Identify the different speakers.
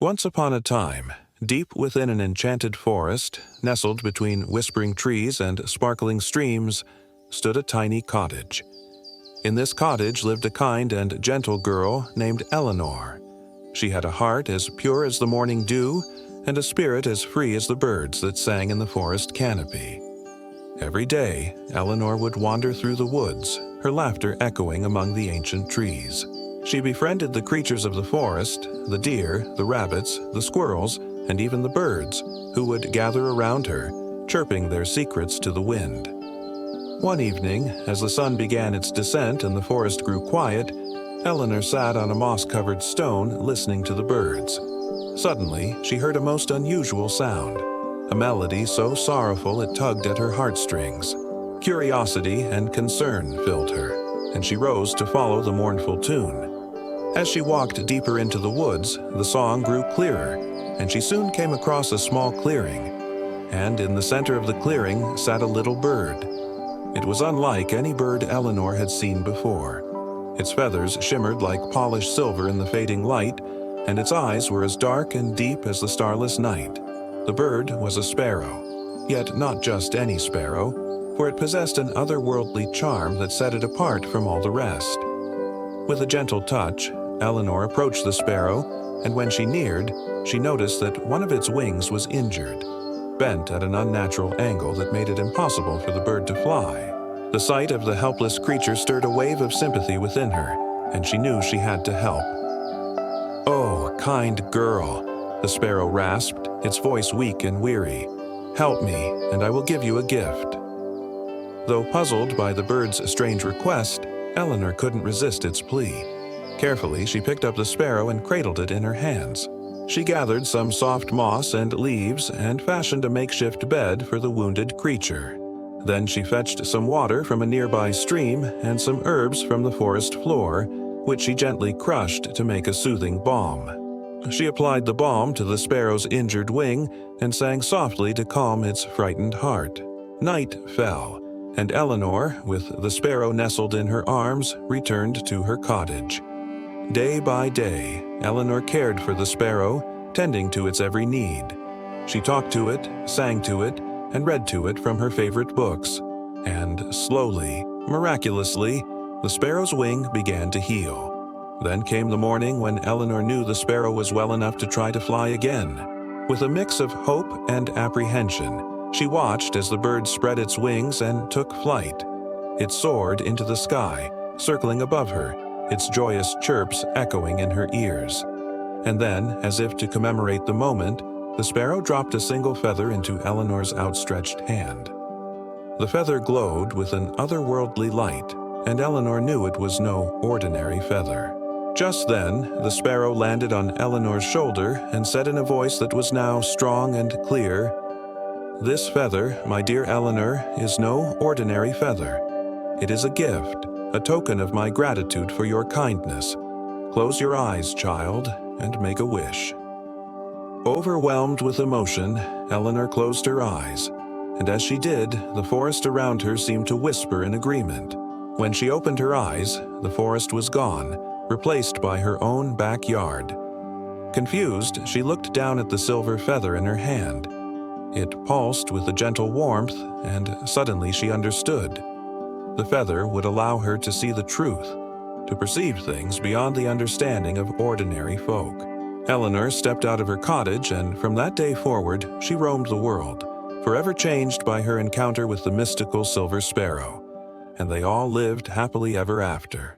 Speaker 1: Once upon a time, deep within an enchanted forest, nestled between whispering trees and sparkling streams, stood a tiny cottage. In this cottage lived a kind and gentle girl named Elinor. She had a heart as pure as the morning dew, and a spirit as free as the birds that sang in the forest canopy. Every day, Elinor would wander through the woods, her laughter echoing among the ancient trees. She befriended the creatures of the forest, the deer, the rabbits, the squirrels, and even the birds, who would gather around her, chirping their secrets to the wind. One evening, as the sun began its descent and the forest grew quiet, Elinor sat on a moss-covered stone listening to the birds. Suddenly, she heard a most unusual sound, a melody so sorrowful it tugged at her heartstrings. Curiosity and concern filled her, and she rose to follow the mournful tune. As she walked deeper into the woods, the song grew clearer, and she soon came across a small clearing. And in the center of the clearing sat a little bird. It was unlike any bird Elinor had seen before. Its feathers shimmered like polished silver in the fading light, and its eyes were as dark and deep as the starless night. The bird was a sparrow, yet not just any sparrow, for it possessed an otherworldly charm that set it apart from all the rest. With a gentle touch, Elinor approached the sparrow, and when she neared, she noticed that one of its wings was injured, bent at an unnatural angle that made it impossible for the bird to fly. The sight of the helpless creature stirred a wave of sympathy within her, and she knew she had to help. "Oh, kind girl," the sparrow rasped, its voice weak and weary. "Help me, and I will give you a gift." Though puzzled by the bird's strange request, Elinor couldn't resist its plea. Carefully, she picked up the sparrow and cradled it in her hands. She gathered some soft moss and leaves and fashioned a makeshift bed for the wounded creature. Then she fetched some water from a nearby stream and some herbs from the forest floor, which she gently crushed to make a soothing balm. She applied the balm to the sparrow's injured wing and sang softly to calm its frightened heart. Night fell, and Elinor, with the sparrow nestled in her arms, returned to her cottage. Day by day, Elinor cared for the sparrow, tending to its every need. She talked to it, sang to it, and read to it from her favorite books. And slowly, miraculously, the sparrow's wing began to heal. Then came the morning when Elinor knew the sparrow was well enough to try to fly again. With a mix of hope and apprehension, she watched as the bird spread its wings and took flight. It soared into the sky, circling above her, its joyous chirps echoing in her ears. And then, as if to commemorate the moment, the sparrow dropped a single feather into Elinor's outstretched hand. The feather glowed with an otherworldly light, and Elinor knew it was no ordinary feather. Just then, the sparrow landed on Elinor's shoulder and said in a voice that was now strong and clear, "This feather, my dear Elinor, is no ordinary feather. It is a gift, a token of my gratitude for your kindness. Close your eyes, child, and make a wish." Overwhelmed with emotion, Elinor closed her eyes, and as she did, the forest around her seemed to whisper in agreement. When she opened her eyes, the forest was gone, replaced by her own backyard. Confused, she looked down at the silver feather in her hand. It pulsed with a gentle warmth, and suddenly she understood. The feather would allow her to see the truth, to perceive things beyond the understanding of ordinary folk. Elinor stepped out of her cottage, and from that day forward, she roamed the world, forever changed by her encounter with the mystical silver sparrow. And they all lived happily ever after.